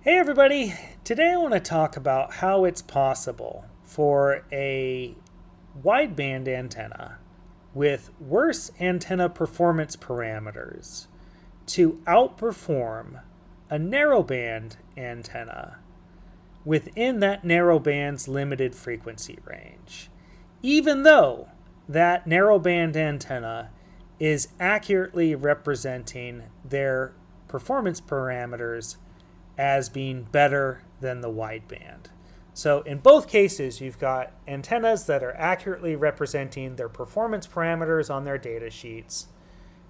Hey everybody! Today I want to talk about how it's possible for a wideband antenna with worse antenna performance parameters to outperform a narrowband antenna within that narrowband's limited frequency range, even though that narrowband antenna is accurately representing their performance parameters as being better than the wideband. So in both cases, you've got antennas that are accurately representing their performance parameters on their data sheets.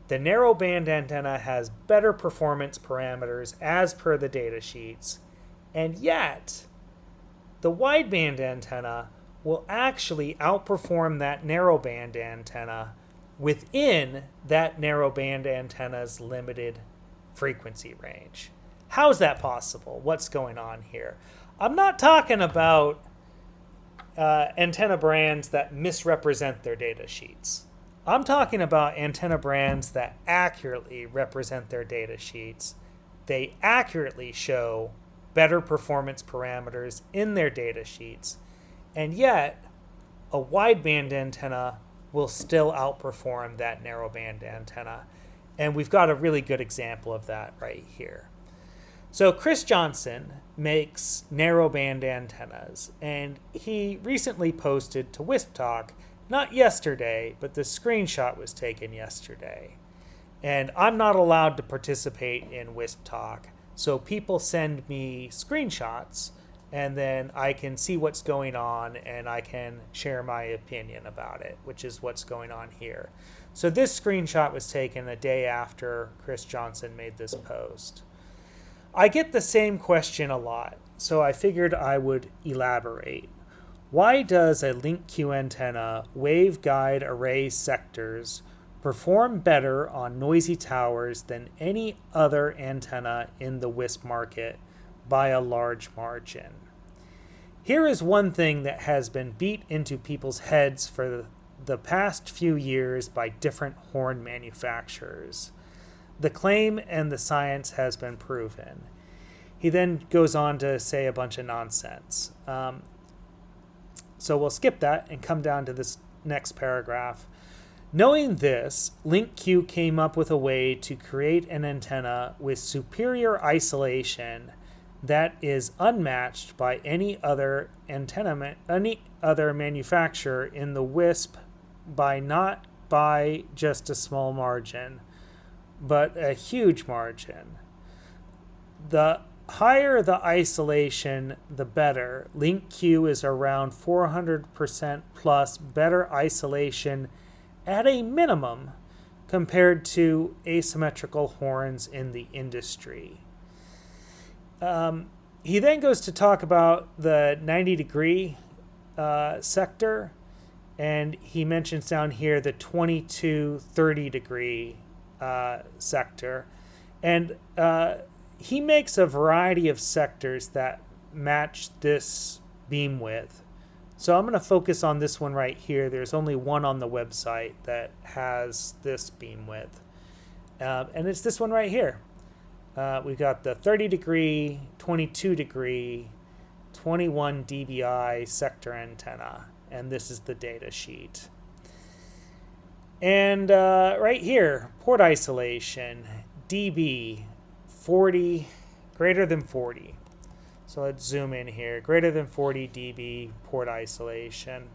The narrowband antenna has better performance parameters as per the data sheets, and yet the wideband antenna will actually outperform that narrowband antenna within that narrowband antenna's limited frequency range. How is that possible? What's going on here? I'm not talking about antenna brands that misrepresent their data sheets. I'm talking about antenna brands that accurately represent their data sheets. They accurately show better performance parameters in their data sheets, and yet a wideband antenna will still outperform that narrowband antenna. And we've got a really good example of that right here. So Chris Johnson makes narrowband antennas, and he recently posted to Wisp Talk, not yesterday, but the screenshot was taken yesterday. And I'm not allowed to participate in Wisp Talk, so people send me screenshots, and then I can see what's going on, and I can share my opinion about it, which is what's going on here. So this screenshot was taken a day after Chris Johnson made this post. I get the same question a lot, so I figured I would elaborate. Why does a LinQ antenna waveguide array sectors perform better on noisy towers than any other antenna in the WISP market by a large margin? Here is one thing that has been beat into people's heads for the past few years by different horn manufacturers. The claim and the science has been proven. He then goes on to say a bunch of nonsense. So we'll skip that and come down to this next paragraph. Knowing this, LinQ came up with a way to create an antenna with superior isolation that is unmatched by any other manufacturer in the WISP not by just a small margin, but a huge margin. The higher the isolation, the better. LinQ is around 400% plus better isolation at a minimum compared to asymmetrical horns in the industry. He then goes to talk about the 90-degree sector, and he mentions down here the 20-30-degree sector. And he makes a variety of sectors that match this beam width. So I'm going to focus on this one right here. There's only one on the website that has this beam width. And it's this one right here. We've got the 30-degree, 22-degree, 21 dBi sector antenna. And this is the data sheet. And right here, port isolation, dB, 40, greater than 40. So let's zoom in here, greater than 40 dB port isolation.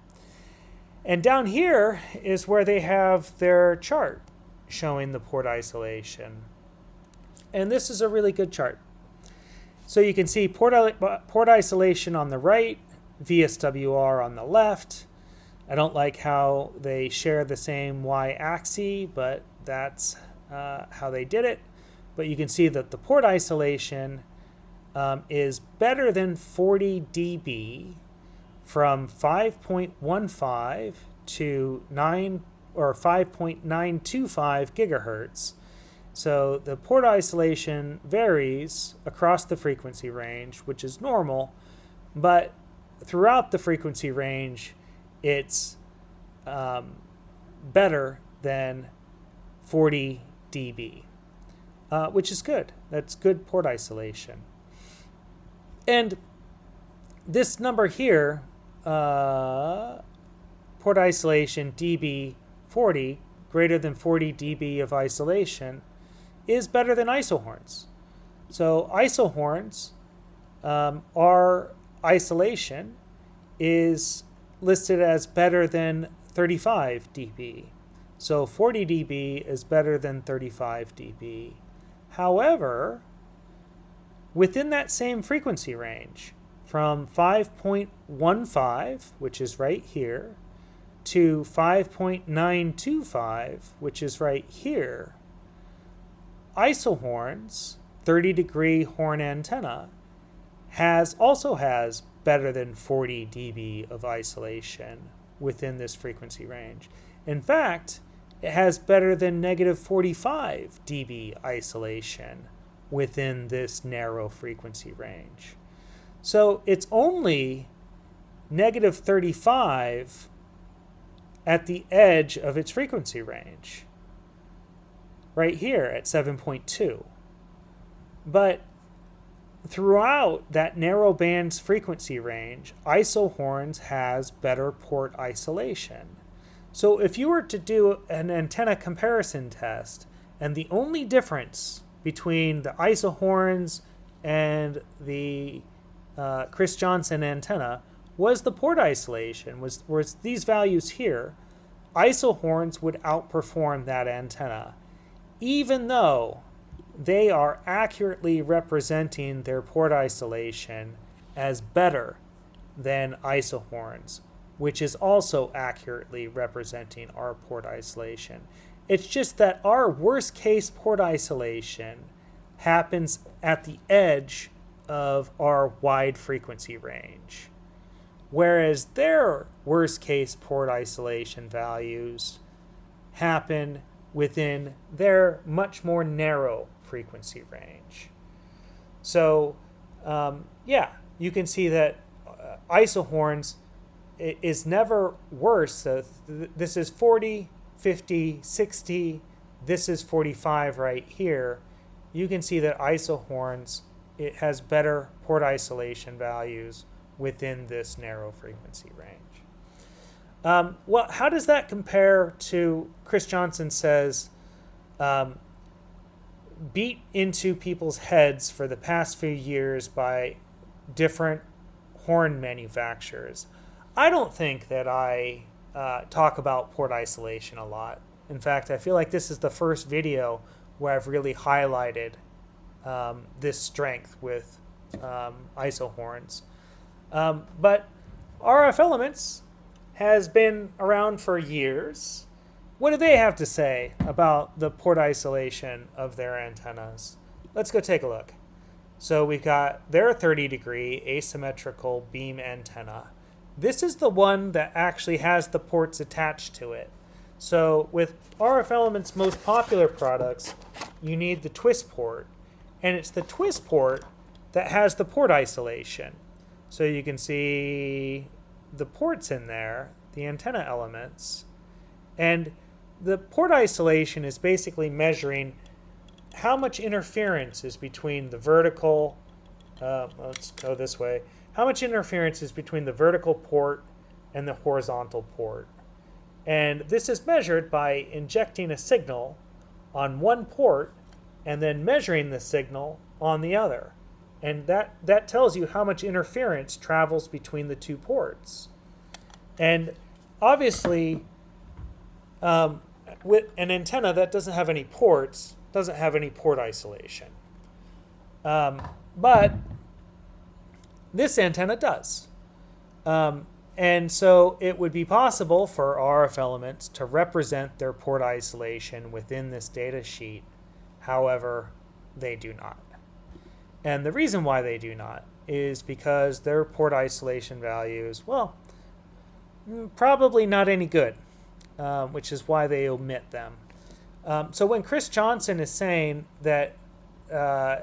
And down here is where they have their chart showing the port isolation. And this is a really good chart. So you can see port isolation on the right, VSWR on the left. I don't like how they share the same y-axis, but that's how they did it. But you can see that the port isolation is better than 40 dB from 5.15 to 9 or 5.925 gigahertz. So the port isolation varies across the frequency range, which is normal, but throughout the frequency range, it's better than 40 dB. Which is good. That's good port isolation. And this number here, port isolation dB 40, greater than 40 dB of isolation, is better than IsoHorns. So IsoHorns, our isolation is listed as better than 35 dB. So 40 dB is better than 35 dB. However, within that same frequency range, from 5.15, which is right here, to 5.925, which is right here, IsoHorn's 30-degree horn antenna also has better than 40 dB of isolation within this frequency range. In fact, it has better than negative 45 dB isolation within this narrow frequency range. So it's only negative 35 at the edge of its frequency range, right here at 7.2. But throughout that narrow band's frequency range, IsoHorns has better port isolation. So if you were to do an antenna comparison test, and the only difference between the IsoHorns and the Chris Johnson antenna was the port isolation, was these values here, IsoHorns would outperform that antenna, even though they are accurately representing their port isolation as better than IsoHorns, which is also accurately representing our port isolation. It's just that our worst case port isolation happens at the edge of our wide frequency range, whereas their worst case port isolation values happen within their much more narrow frequency range. So yeah, you can see that IsoHorns is never worse. So this is 40, 50, 60, this is 45 right here. You can see that IsoHorns, it has better port isolation values within this narrow frequency range. Well, how does that compare to Chris Johnson says beat into people's heads for the past few years by different horn manufacturers? I don't think that I talk about port isolation a lot. In fact, I feel like this is the first video where I've really highlighted this strength with IsoHorns. But RF Elements has been around for years. What do they have to say about the port isolation of their antennas? Let's go take a look. So we've got their 30-degree asymmetrical beam antenna. This is the one that actually has the ports attached to it. So with RF Elements' most popular products, you need the twist port. And it's the twist port that has the port isolation. So you can see the ports in there, the antenna elements. And the port isolation is basically measuring how much interference is between the vertical, let's go this way, how much interference is between the vertical port and the horizontal port. And this is measured by injecting a signal on one port and then measuring the signal on the other. And that tells you how much interference travels between the two ports. And obviously, with an antenna that doesn't have any ports, doesn't have any port isolation. But this antenna does. And so it would be possible for RF Elements to represent their port isolation within this data sheet. However, they do not. And the reason why they do not is because their port isolation values, well, probably not any good, which is why they omit them. So when Chris Johnson is saying that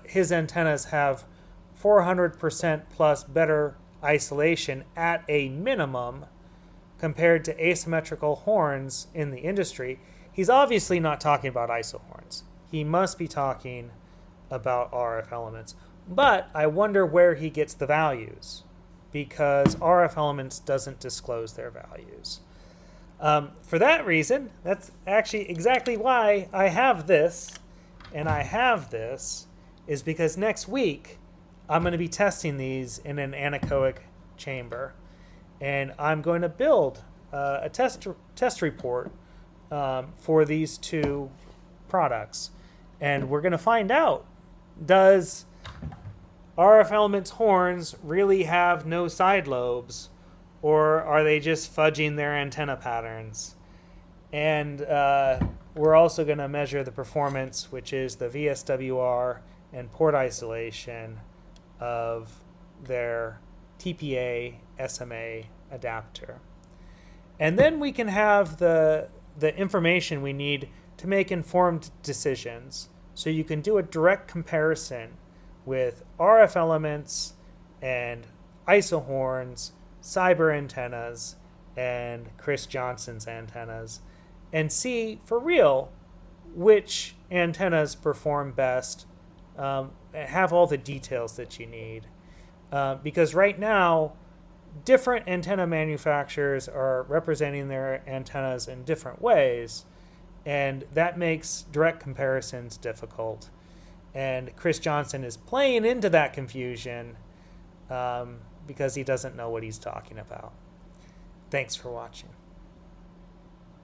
his antennas have 400% plus better isolation at a minimum compared to asymmetrical horns in the industry, he's obviously not talking about IsoHorns. He must be talking about RF Elements. But I wonder where he gets the values, because RF Elements doesn't disclose their values. For that reason, that's actually exactly why I have this, and I have this, is because next week I'm going to be testing these in an anechoic chamber. And I'm going to build a test report for these two products. And we're going to find out, does RF Elements horns really have no side lobes, or are they just fudging their antenna patterns? And we're also going to measure the performance, which is the VSWR and port isolation of their TPA SMA adapter. And then we can have the information we need to make informed decisions. So you can do a direct comparison with RF Elements and IsoHorns, Cyber antennas, and Chris Johnson's antennas, and see for real which antennas perform best, have all the details that you need. Because right now, different antenna manufacturers are representing their antennas in different ways, and that makes direct comparisons difficult. And Chris Johnson is playing into that confusion because he doesn't know what he's talking about. Thanks for watching.